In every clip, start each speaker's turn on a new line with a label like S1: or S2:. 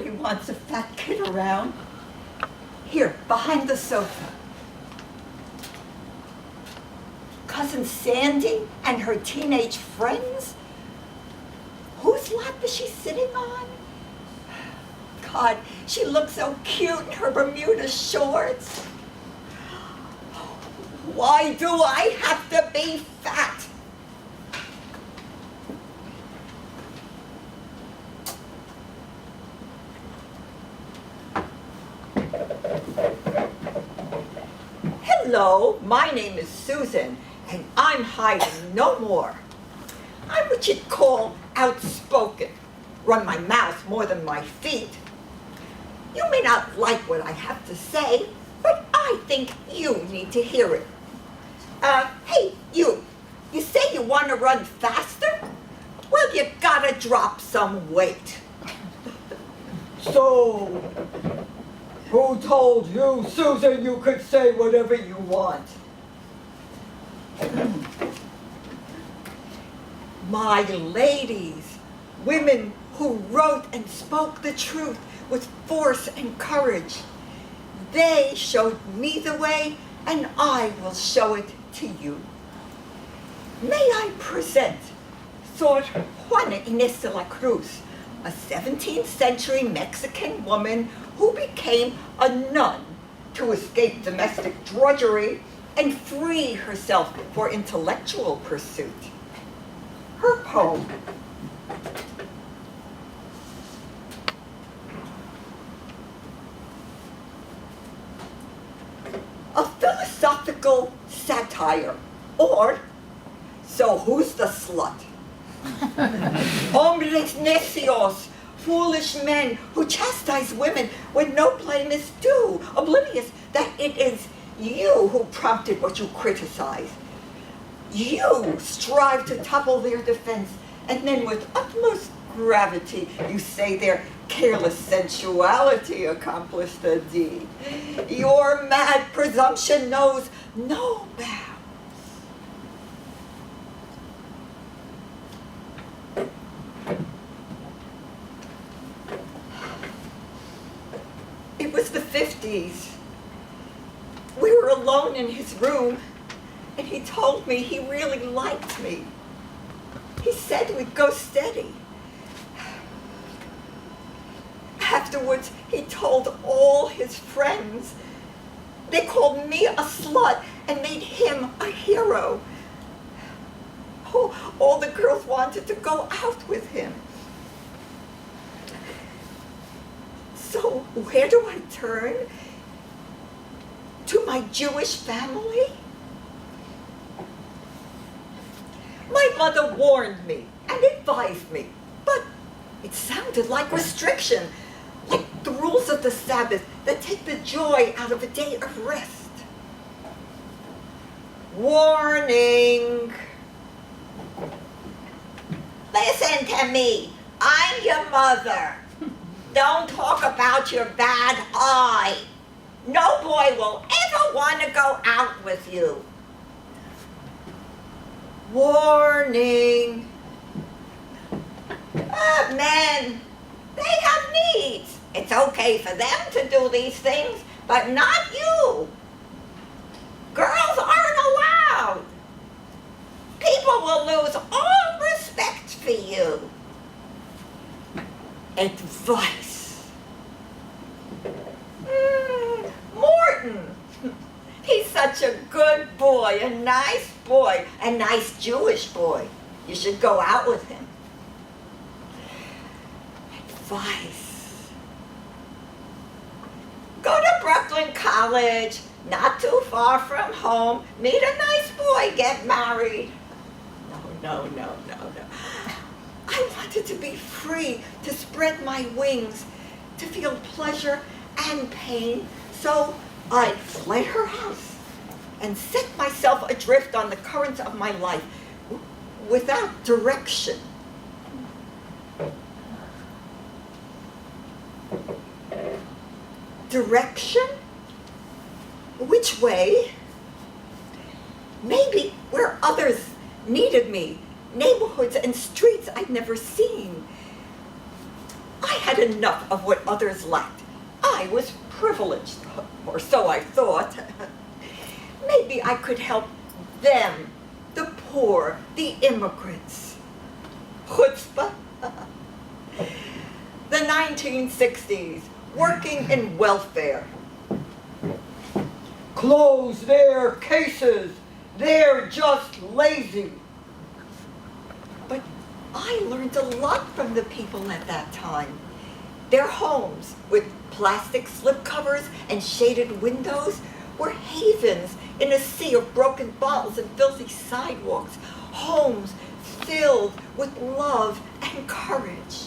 S1: Nobody wants a fat kid around. Here, behind the sofa. Cousin Sandy and her teenage friends? Whose lap is she sitting on? God, she looks so cute in her Bermuda shorts. Why do I have to be fat? Hello, my name is Susan, and I'm hiding no more. I'm what you'd call outspoken. Run my mouth more than my feet. You may not like what I have to say, but I think you need to hear it. Hey, you say you want to run faster? Well, you gotta drop some weight.
S2: So, who told you, Susan, you could say whatever you want?
S1: My ladies, women who wrote and spoke the truth with force and courage. They showed me the way, and I will show it to you. May I present Sor Juana Inés de la Cruz, a 17th century Mexican woman who became a nun to escape domestic drudgery and free herself for intellectual pursuit. Her poem, a philosophical satire, or So Who's the Slut? Hombres necios, foolish men who chastise women when no blame is due, oblivious that it is you who prompted what you criticize. You strive to topple their defense, and then with utmost gravity you say their careless sensuality accomplished the deed. Your mad presumption knows no bounds. It was the 50s. We were alone in his room, and he told me he really liked me. He said we'd go steady. Afterwards, he told all his friends. They called me a slut and made him a hero. Oh, all the girls wanted to go out with him. So where do I turn? To my Jewish family? My mother warned me and advised me, but it sounded like restriction, like the rules of the Sabbath that take the joy out of a day of rest. Warning! Listen to me. I'm your mother. Don't talk about your bad eye. No boy will ever want to go out with you. Warning. Men, they have needs. It's okay for them to do these things, but not you. Girls aren't allowed. People will lose all respect for you. Advice. Morton. He's such a good boy, a nice boy, a nice Jewish boy. You should go out with him. Advice. Go to Brooklyn College, not too far from home. Meet a nice boy, get married. No. I wanted to be free, to spread my wings, to feel pleasure and pain. So I fled her house and set myself adrift on the currents of my life without direction. Direction? Which way? Maybe where others needed me, neighborhoods and streets I'd never seen. I had enough of what others lacked. I was privileged, or so I thought. Maybe I could help them, the poor, the immigrants. Chutzpah. The 1960s, working in welfare.
S2: Close their cases. They're just lazy.
S1: But I learned a lot from the people at that time. Their homes, with plastic slipcovers and shaded windows, were havens in a sea of broken bottles and filthy sidewalks. Homes filled with love and courage.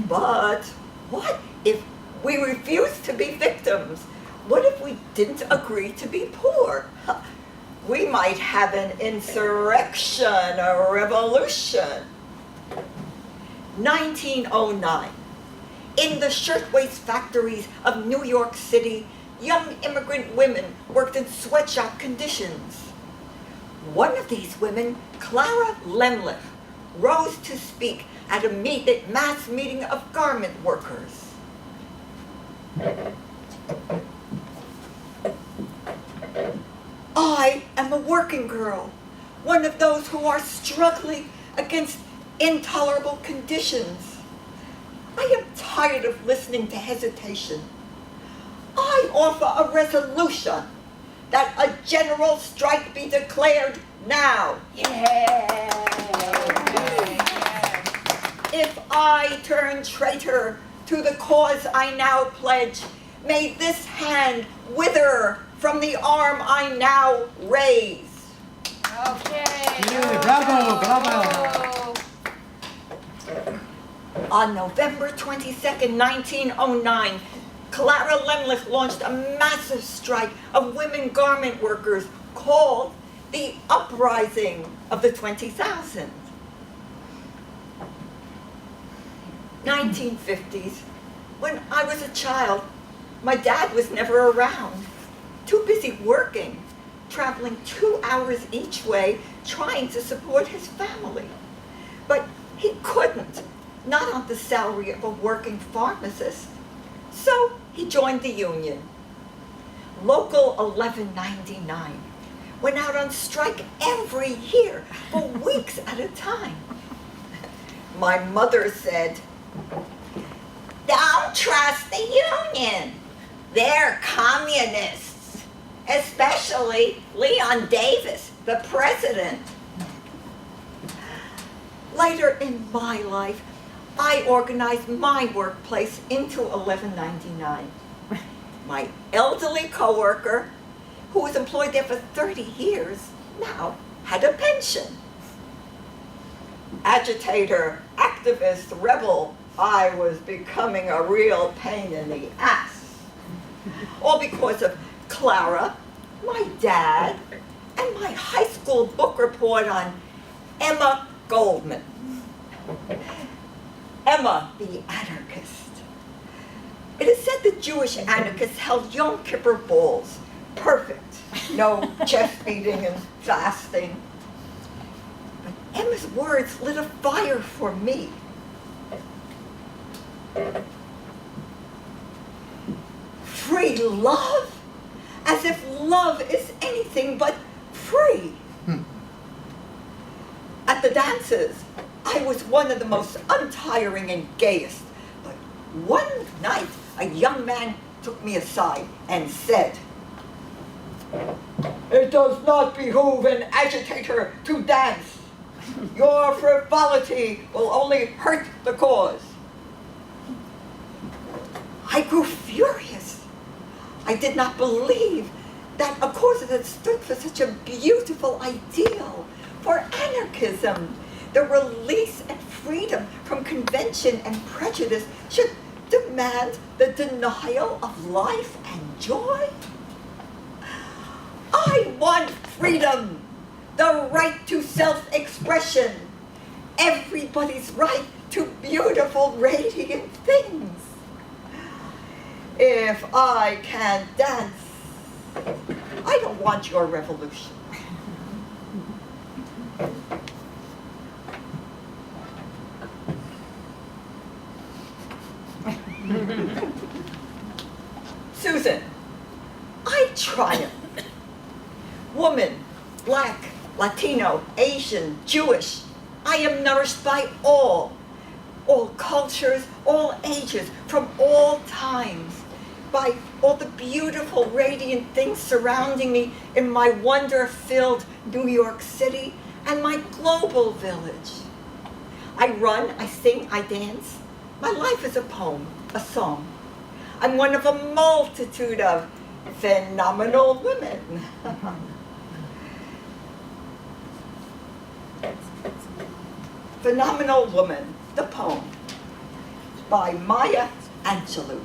S1: But what if we refused to be victims? What if we didn't agree to be poor? We might have an insurrection, a revolution. 1909. In the shirtwaist factories of New York City, young immigrant women worked in sweatshop conditions. One of these women, Clara Lemlich, rose to speak at a mass meeting of garment workers. I am a working girl, one of those who are struggling against intolerable conditions. I am tired of listening to hesitation. I offer a resolution that a general strike be declared now. If I turn traitor to the cause I now pledge, may this hand wither from the arm I now raise.
S3: Okay.
S4: Yeah, bravo, bravo.
S1: On November 22nd, 1909, Clara Lemlich launched a massive strike of women garment workers called the Uprising of the 20,000. 1950s, when I was a child, my dad was never around, too busy working, traveling 2 hours each way, trying to support his family. But he couldn't, not on the salary of a working pharmacist. So he joined the union. Local 1199 went out on strike every year for weeks at a time. My mother said, "Don't trust the union. They're communists, especially Leon Davis, the president." Later in my life, I organized my workplace into 1199. My elderly coworker, who was employed there for 30 years, now had a pension. Agitator, activist, rebel, I was becoming a real pain in the ass. All because of Clara, my dad, and my high school book report on Emma Goldman. Emma, the anarchist. It is said that Jewish anarchists held Yom Kippur balls. Perfect. No chest beating and fasting. But Emma's words lit a fire for me. Free love? As if love is anything but free. At the dances, I was one of the most untiring and gayest. But one night, a young man took me aside and said,
S2: It does not behoove an agitator to dance. Your frivolity will only hurt the cause.
S1: I grew furious. I did not believe that a cause that stood for such a beautiful ideal, for anarchism, the release and freedom from convention and prejudice, should demand the denial of life and joy. I want freedom, the right to self-expression, everybody's right to beautiful, radiant things. If I can't dance, I don't want your revolution. Susan, I triumph. Woman, black, Latino, Asian, Jewish, I am nourished by all cultures, all ages, from all times, by all the beautiful, radiant things surrounding me in my wonder-filled New York City and my global village. I run, I sing, I dance. My life is a poem, a song. I'm one of a multitude of phenomenal women. Phenomenal Woman, the poem, by Maya Angelou.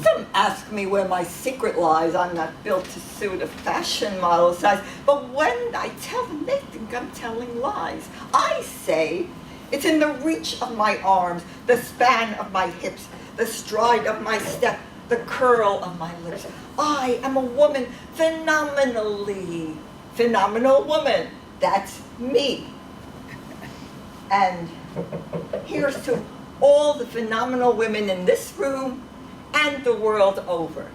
S1: Some ask me where my secret lies. I'm not built to suit a fashion model size, but when I tell them, they think I'm telling lies. I say it's in the reach of my arms, the span of my hips, the stride of my step, the curl of my lips. I am a woman phenomenally. Phenomenal woman, that's me. And here's to all the phenomenal women in this room and the world over.